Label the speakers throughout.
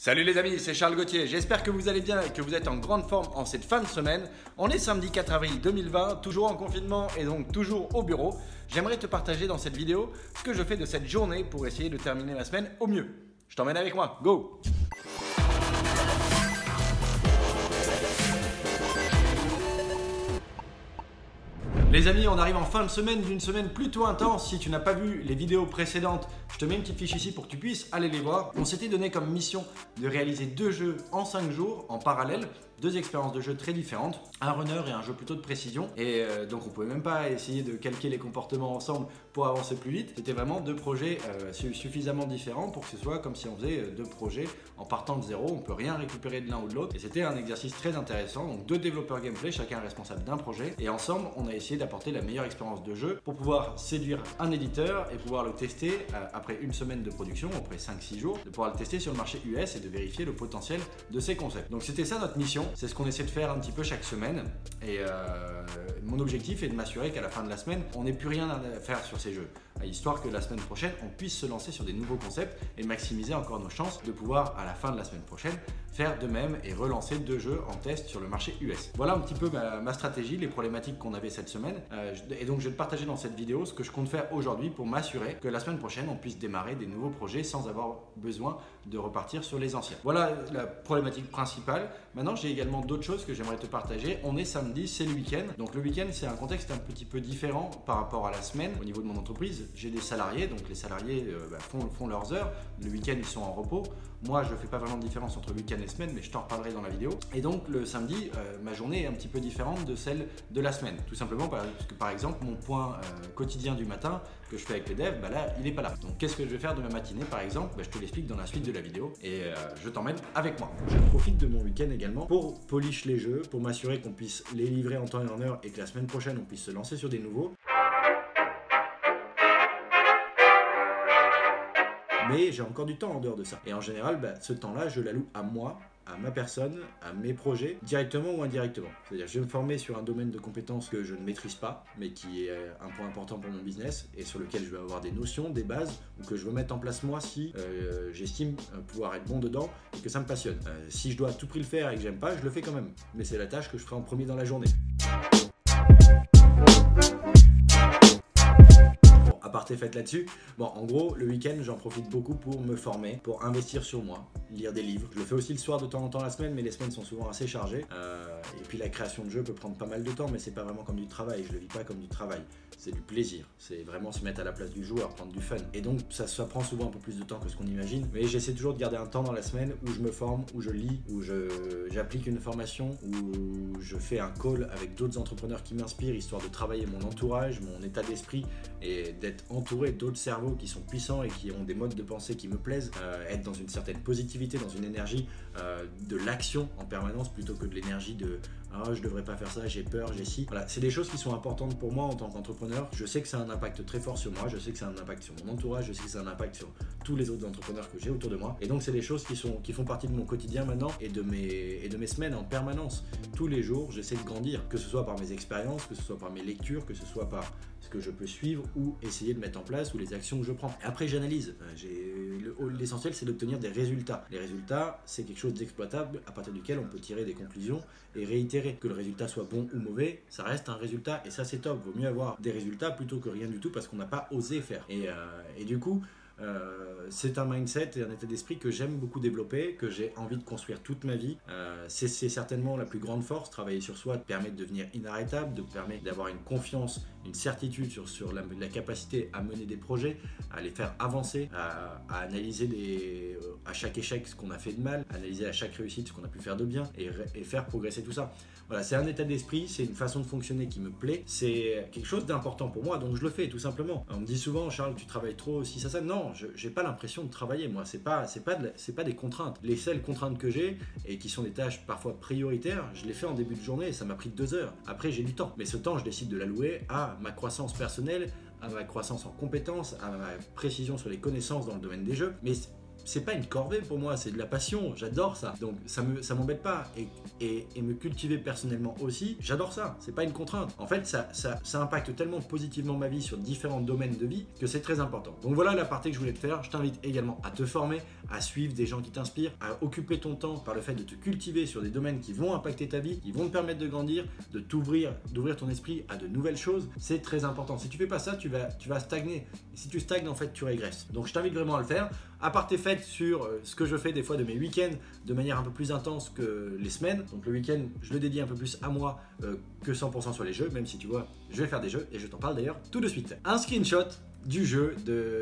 Speaker 1: Salut les amis, c'est Charles Gauthier, j'espère que vous allez bien et que vous êtes en grande forme en cette fin de semaine. On est samedi 4 avril 2020, toujours en confinement et donc toujours au bureau. J'aimerais te partager dans cette vidéo ce que je fais de cette journée pour essayer de terminer ma semaine au mieux. Je t'emmène avec moi, go! Les amis, on arrive en fin de semaine d'une semaine plutôt intense. Si tu n'as pas vu les vidéos précédentes, je te mets une petite fiche ici pour que tu puisses aller les voir. On s'était donné comme mission de réaliser 2 jeux en 5 jours en parallèle. 2 expériences de jeu très différentes, un runner et un jeu plutôt de précision. Et donc on pouvait même pas essayer de calquer les comportements ensemble pour avancer plus vite. C'était vraiment 2 projets suffisamment différents pour que ce soit comme si on faisait 2 projets en partant de zéro. On peut rien récupérer de l'un ou de l'autre. Et c'était un exercice très intéressant. Donc 2 développeurs gameplay, chacun responsable d'un projet. Et ensemble, on a essayé d'apporter la meilleure expérience de jeu pour pouvoir séduire un éditeur et pouvoir le tester après une semaine de production, après 5-6 jours, de pouvoir le tester sur le marché US et de vérifier le potentiel de ces concepts. Donc c'était ça notre mission. C'est ce qu'on essaie de faire un petit peu chaque semaine et mon objectif est de m'assurer qu'à la fin de la semaine, on n'ait plus rien à faire sur ces jeux, histoire que la semaine prochaine, on puisse se lancer sur des nouveaux concepts et maximiser encore nos chances de pouvoir, à la fin de la semaine prochaine, faire de même et relancer 2 jeux en test sur le marché US. Voilà un petit peu ma stratégie, les problématiques qu'on avait cette semaine. Et donc je vais te partager dans cette vidéo ce que je compte faire aujourd'hui pour m'assurer que la semaine prochaine, on puisse démarrer des nouveaux projets sans avoir besoin de repartir sur les anciens. Voilà la problématique principale. Maintenant, j'ai également d'autres choses que j'aimerais te partager. On est samedi, c'est le week-end. Donc le week-end, c'est un contexte un petit peu différent par rapport à la semaine. Au niveau de mon entreprise, j'ai des salariés, donc les salariés font leurs heures. Le week-end, ils sont en repos. Moi, je ne fais pas vraiment de différence entre week-end et semaine, mais je t'en reparlerai dans la vidéo. Et donc le samedi, ma journée est un petit peu différente de celle de la semaine. Tout simplement parce que par exemple, mon point quotidien du matin que je fais avec les devs, là, il n'est pas là. Donc qu'est-ce que je vais faire de ma matinée par exemple? Je te l'explique dans la suite de la vidéo et je t'emmène avec moi. Je profite de mon week-end également pour polish les jeux, pour m'assurer qu'on puisse les livrer en temps et en heure et que la semaine prochaine, on puisse se lancer sur des nouveaux. Mais j'ai encore du temps en dehors de ça. Et en général, ce temps-là, je l'alloue à moi, à ma personne, à mes projets, directement ou indirectement. C'est-à-dire je vais me former sur un domaine de compétences que je ne maîtrise pas, mais qui est un point important pour mon business et sur lequel je vais avoir des notions, des bases, ou que je veux mettre en place moi si j'estime pouvoir être bon dedans et que ça me passionne. Si je dois à tout prix le faire et que j'aime pas, je le fais quand même. Mais c'est la tâche que je ferai en premier dans la journée. Aparté faite là-dessus. Bon, en gros, le week-end, j'en profite beaucoup pour me former, pour investir sur moi, lire des livres. Je le fais aussi le soir de temps en temps la semaine, mais les semaines sont souvent assez chargées. Et puis la création de jeux peut prendre pas mal de temps, mais c'est pas vraiment comme du travail. Je le vis pas comme du travail. C'est du plaisir. C'est vraiment se mettre à la place du joueur, prendre du fun. Et donc, ça prend souvent un peu plus de temps que ce qu'on imagine. Mais j'essaie toujours de garder un temps dans la semaine où je me forme, où je lis, où j'applique une formation, où je fais un call avec d'autres entrepreneurs qui m'inspirent, histoire de travailler mon entourage, mon état d'esprit et d'être entouré d'autres cerveaux qui sont puissants et qui ont des modes de pensée qui me plaisent, être dans une certaine positivité, dans une énergie de l'action en permanence plutôt que de l'énergie de je devrais pas faire ça, j'ai peur, j'ai ci. Voilà, c'est des choses qui sont importantes pour moi en tant qu'entrepreneur. Je sais que ça a un impact très fort sur moi, je sais que ça a un impact sur mon entourage, je sais que ça a un impact sur tous les autres entrepreneurs que j'ai autour de moi. Et donc c'est des choses qui font partie de mon quotidien maintenant et de mes semaines en permanence. Tous les jours, j'essaie de grandir, que ce soit par mes expériences, que ce soit par mes lectures, que ce soit par ce que je peux suivre ou essayer de mettre en place ou les actions que je prends. Et après j'analyse. L'essentiel c'est d'obtenir des résultats. Les résultats, c'est quelque chose d'exploitable à partir duquel on peut tirer des conclusions et réitérer. Que le résultat soit bon ou mauvais, ça reste un résultat et ça c'est top. Vaut mieux avoir des résultats plutôt que rien du tout parce qu'on n'a pas osé faire. Et du coup, c'est un mindset et un état d'esprit que j'aime beaucoup développer, que j'ai envie de construire toute ma vie. C'est certainement la plus grande force. Travailler sur soi te permet de devenir inarrêtable, de permet d'avoir une confiance, une certitude sur la capacité à mener des projets, à les faire avancer, à analyser à chaque échec ce qu'on a fait de mal, analyser à chaque réussite ce qu'on a pu faire de bien et faire progresser tout ça. Voilà, c'est un état d'esprit, c'est une façon de fonctionner qui me plaît, c'est quelque chose d'important pour moi, donc je le fais tout simplement. On me dit souvent, Charles, tu travailles trop, si ça. Non, j'ai pas l'impression de travailler, moi, c'est pas des contraintes. Les seules contraintes que j'ai, et qui sont des tâches parfois prioritaires, je les fais en début de journée et ça m'a pris 2 heures. Après, j'ai du temps. Mais ce temps, je décide de l'allouer à ma croissance personnelle, à ma croissance en compétences, à ma précision sur les connaissances dans le domaine des jeux. Mais c'est pas une corvée pour moi, c'est de la passion, j'adore ça. Donc ça m'embête pas. Et me cultiver personnellement aussi, j'adore ça. C'est pas une contrainte. En fait, ça impacte tellement positivement ma vie sur différents domaines de vie que c'est très important. Donc voilà la partie que je voulais te faire. Je t'invite également à te former, à suivre des gens qui t'inspirent, à occuper ton temps par le fait de te cultiver sur des domaines qui vont impacter ta vie, qui vont te permettre de grandir, d'ouvrir ton esprit à de nouvelles choses. C'est très important. Si tu fais pas ça, tu vas stagner. Et si tu stagnes, en fait, tu régresses. Donc je t'invite vraiment à le faire. À part tes fêtes sur ce que je fais des fois de mes week-ends de manière un peu plus intense que les semaines. Donc le week-end, je le dédie un peu plus à moi que 100% sur les jeux, même si tu vois, je vais faire des jeux et je t'en parle d'ailleurs tout de suite. Un screenshot du jeu,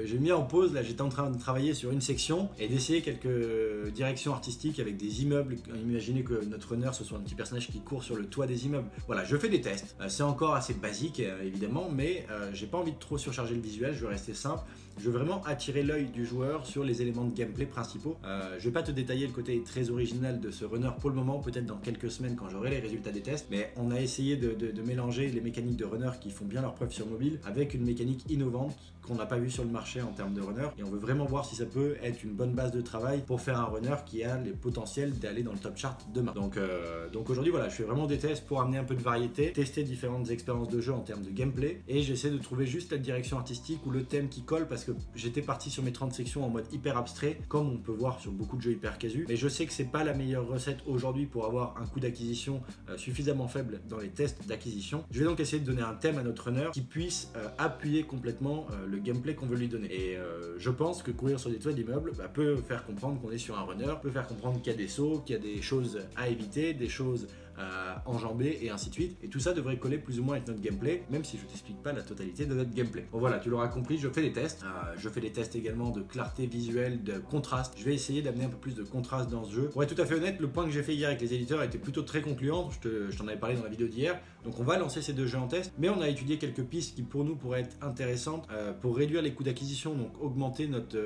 Speaker 1: j'ai mis en pause, là j'étais en train de travailler sur une section et d'essayer quelques directions artistiques avec des immeubles. Imaginez que notre runner ce soit un petit personnage qui court sur le toit des immeubles. Voilà, je fais des tests, c'est encore assez basique évidemment, mais j'ai pas envie de trop surcharger le visuel, je vais rester simple. Je veux vraiment attirer l'œil du joueur sur les éléments de gameplay principaux. Je vais pas te détailler le côté très original de ce runner pour le moment, peut-être dans quelques semaines quand j'aurai les résultats des tests, mais on a essayé de mélanger les mécaniques de runner qui font bien leur preuve sur mobile avec une mécanique innovante qu'on n'a pas vu sur le marché en termes de runner, et on veut vraiment voir si ça peut être une bonne base de travail pour faire un runner qui a les potentiels d'aller dans le top chart demain. Donc aujourd'hui voilà, je fais vraiment des tests pour amener un peu de variété, tester différentes expériences de jeu en termes de gameplay, et j'essaie de trouver juste la direction artistique ou le thème qui colle, parce que j'étais parti sur mes 30 sections en mode hyper abstrait, comme on peut voir sur beaucoup de jeux hyper casu, mais je sais que c'est pas la meilleure recette aujourd'hui pour avoir un coût d'acquisition suffisamment faible dans les tests d'acquisition. Je vais donc essayer de donner un thème à notre runner qui puisse appuyer complètement le gameplay qu'on veut lui donner. Et je pense que courir sur des toits d'immeubles peut faire comprendre qu'on est sur un runner, peut faire comprendre qu'il y a des sauts, qu'il y a des choses à éviter, des choses à enjamber et ainsi de suite. Et tout ça devrait coller plus ou moins avec notre gameplay, même si je t'explique pas la totalité de notre gameplay. Bon voilà, tu l'auras compris, je fais des tests. Je fais des tests également de clarté visuelle, de contraste. Je vais essayer d'amener un peu plus de contraste dans ce jeu. Pour être tout à fait honnête, le point que j'ai fait hier avec les éditeurs était plutôt très concluant. Je t'en avais parlé dans la vidéo d'hier. Donc on va lancer ces deux jeux en test, mais on a étudié quelques pistes qui pour nous pourraient être intéressantes pour réduire les coûts d'acquisition, donc augmenter notre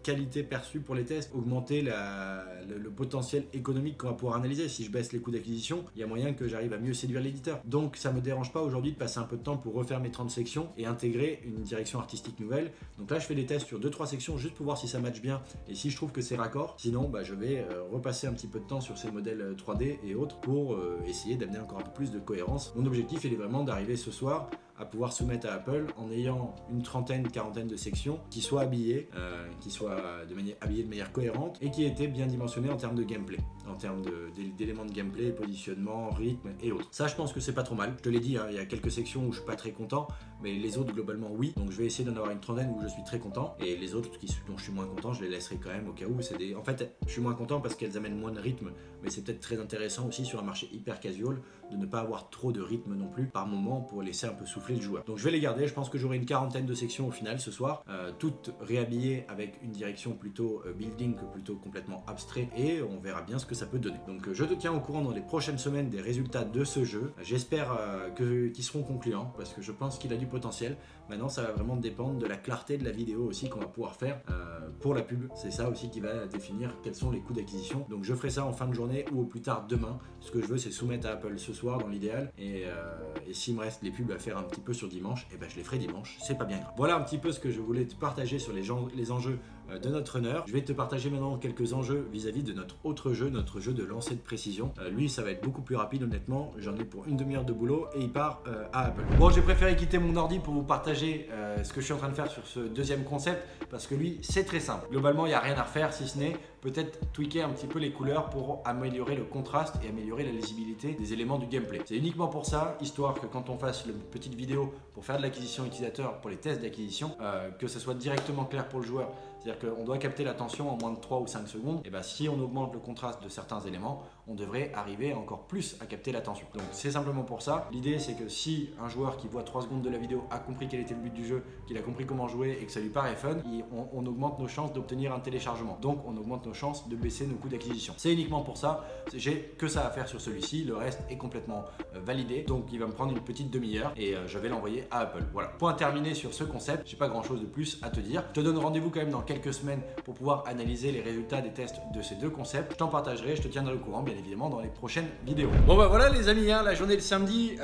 Speaker 1: qualité perçue pour les tests, augmenter le potentiel économique qu'on va pouvoir analyser. Si je baisse les coûts d'acquisition, il y a moyen que j'arrive à mieux séduire l'éditeur. Donc ça me dérange pas aujourd'hui de passer un peu de temps pour refaire mes 30 sections et intégrer une direction artistique nouvelle. Donc là je fais des tests sur 2-3 sections juste pour voir si ça match bien et si je trouve que c'est raccord. Sinon je vais repasser un petit peu de temps sur ces modèles 3D et autres pour essayer d'amener encore un peu plus de cohérence. Mon objectif il est vraiment d'arriver ce soir à pouvoir soumettre à Apple en ayant une quarantaine de sections qui soient habillées, habillées de manière cohérente et qui étaient bien dimensionnées en termes de gameplay, en termes d'éléments de gameplay, positionnement, rythme et autres. Ça, je pense que c'est pas trop mal. Je te l'ai dit, il y a quelques sections où je suis pas très content, mais les autres globalement oui. Donc je vais essayer d'en avoir une trentaine où je suis très content et les autres dont je suis moins content, je les laisserai quand même au cas où. En fait, je suis moins content parce qu'elles amènent moins de rythme, mais c'est peut-être très intéressant aussi sur un marché hyper casual de ne pas avoir trop de rythme non plus par moment pour laisser un peu souffler le joueur. Donc je vais les garder, je pense que j'aurai une quarantaine de sections au final ce soir, toutes réhabillées avec une direction plutôt building que plutôt complètement abstrait, et on verra bien ce que ça peut donner. Donc je te tiens au courant dans les prochaines semaines des résultats de ce jeu. J'espère qu'ils seront concluants parce que je pense qu'il a du potentiel. Maintenant ça va vraiment dépendre de la clarté de la vidéo aussi qu'on va pouvoir faire pour la pub. C'est ça aussi qui va définir quels sont les coûts d'acquisition. Donc je ferai ça en fin de journée ou au plus tard demain. Ce que je veux c'est soumettre à Apple ce soir dans l'idéal, et s'il me reste les pubs à faire un petit peu sur dimanche, et je les ferai dimanche, c'est pas bien grave. Voilà un petit peu ce que je voulais te partager sur les enjeux de notre runner. Je vais te partager maintenant quelques enjeux vis-à-vis de notre autre jeu, notre jeu de lancer de précision. Lui ça va être beaucoup plus rapide honnêtement, j'en ai pour une demi-heure de boulot et il part à Apple. Bon, j'ai préféré quitter mon ordi pour vous partager ce que je suis en train de faire sur ce deuxième concept, parce que lui c'est très simple. Globalement il n'y a rien à refaire si ce n'est peut-être tweaker un petit peu les couleurs pour améliorer le contraste et améliorer la lisibilité des éléments du gameplay. C'est uniquement pour ça, histoire que quand on fasse une petite vidéo pour faire de l'acquisition utilisateur, pour les tests d'acquisition, que ça soit directement clair pour le joueur. C'est-à-dire qu'on doit capter l'attention en moins de 3 ou 5 secondes. Et si on augmente le contraste de certains éléments, on devrait arriver encore plus à capter l'attention. Donc c'est simplement pour ça. L'idée c'est que si un joueur qui voit 3 secondes de la vidéo a compris quel était le but du jeu, qu'il a compris comment jouer et que ça lui paraît fun, on augmente nos chances d'obtenir un téléchargement. Donc on augmente nos chances de baisser nos coûts d'acquisition. C'est uniquement pour ça, j'ai que ça à faire sur celui-ci, le reste est complètement validé, donc il va me prendre une petite demi-heure et je vais l'envoyer à Apple. Voilà. Point terminé sur ce concept, j'ai pas grand chose de plus à te dire. Je te donne rendez-vous quand même dans quelques semaines pour pouvoir analyser les résultats des tests de ces deux concepts. Je t'en partagerai, je te tiendrai au courant bien évidemment dans les prochaines vidéos. Bon bah voilà les amis, hein, la journée de samedi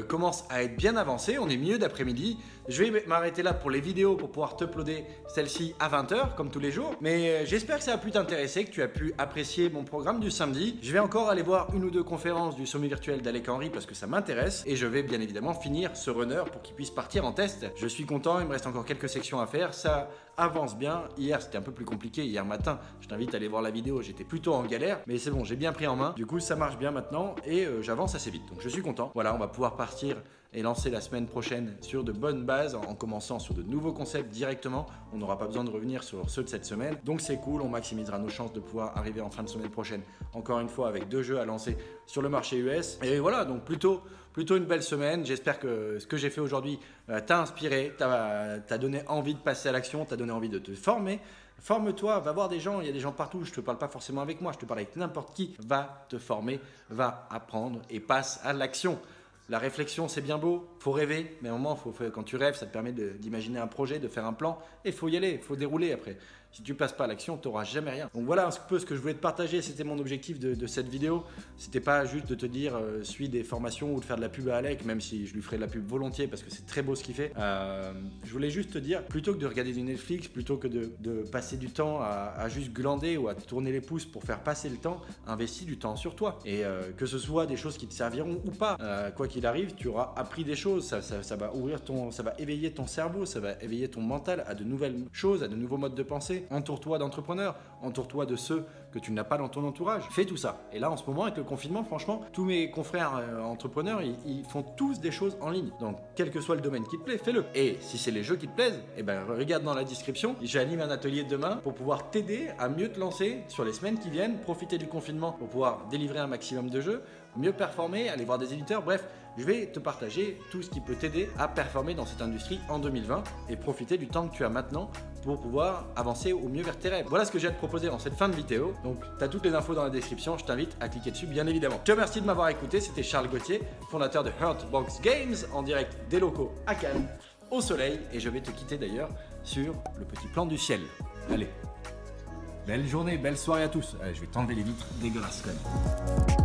Speaker 1: commence à être bien avancée, on est milieu d'après-midi. Je vais m'arrêter là pour les vidéos pour pouvoir t'uploader celle-ci à 20h comme tous les jours. Mais j'espère que ça a pu t'intéresser, que tu as pu apprécier mon programme du samedi. Je vais encore aller voir une ou deux conférences du sommet virtuel d'Alec Henry parce que ça m'intéresse. Et je vais bien évidemment finir ce runner pour qu'il puisse partir en test. Je suis content, il me reste encore quelques sections à faire. Ça avance bien. Hier c'était un peu plus compliqué, hier matin. Je t'invite à aller voir la vidéo, j'étais plutôt en galère. Mais c'est bon, j'ai bien pris en main. Du coup ça marche bien maintenant et j'avance assez vite. Donc je suis content. Voilà, on va pouvoir partir et lancer la semaine prochaine sur de bonnes bases en commençant sur de nouveaux concepts directement. On n'aura pas besoin de revenir sur ceux de cette semaine. Donc c'est cool, on maximisera nos chances de pouvoir arriver en fin de semaine prochaine. Encore une fois avec 2 jeux à lancer sur le marché US. Et voilà, donc plutôt une belle semaine. J'espère que ce que j'ai fait aujourd'hui t'a inspiré, t'a donné envie de passer à l'action, t'a donné envie de te former. Forme-toi, va voir des gens, il y a des gens partout, je ne te parle pas forcément avec moi, je te parle avec n'importe qui. Va te former, va apprendre et passe à l'action. La réflexion, c'est bien beau, faut rêver, mais à un moment, quand tu rêves, ça te permet d'imaginer un projet, de faire un plan, et il faut y aller, il faut dérouler après. Si tu ne passes pas à l'action, tu n'auras jamais rien. Donc voilà un peu ce que je voulais te partager, c'était mon objectif de cette vidéo. C'était pas juste de te dire suis des formations ou de faire de la pub à Alec, même si je lui ferai de la pub volontiers parce que c'est très beau ce qu'il fait. Je voulais juste te dire, plutôt que de regarder du Netflix, plutôt que de passer du temps à juste glander ou à te tourner les pouces pour faire passer le temps, investis du temps sur toi. Et que ce soit des choses qui te serviront ou pas, quoi qu'il arrive, tu auras appris des choses, ça va ouvrir ça va éveiller ton cerveau, ça va éveiller ton mental à de nouvelles choses, à de nouveaux modes de pensée. Entoure-toi d'entrepreneurs, entoure-toi de ceux que tu n'as pas dans ton entourage. Fais tout ça. Et là, en ce moment, avec le confinement, franchement, tous mes confrères entrepreneurs, ils font tous des choses en ligne. Donc, quel que soit le domaine qui te plaît, fais-le. Et si c'est les jeux qui te plaisent, eh ben, regarde dans la description. J'anime un atelier demain pour pouvoir t'aider à mieux te lancer sur les semaines qui viennent, profiter du confinement pour pouvoir délivrer un maximum de jeux, mieux performer, aller voir des éditeurs, bref, je vais te partager tout ce qui peut t'aider à performer dans cette industrie en 2020 et profiter du temps que tu as maintenant pour pouvoir avancer au mieux vers tes rêves. Voilà ce que j'ai à te proposer dans cette fin de vidéo. Donc, tu as toutes les infos dans la description, je t'invite à cliquer dessus bien évidemment. Je te remercie de m'avoir écouté, c'était Charles Gauthier, fondateur de Hurtbox Games, en direct des locaux à Cannes, au soleil, et je vais te quitter d'ailleurs sur le petit plan du ciel. Allez, belle journée, belle soirée à tous. Allez, je vais t'enlever les vitres dégueulasses quand même.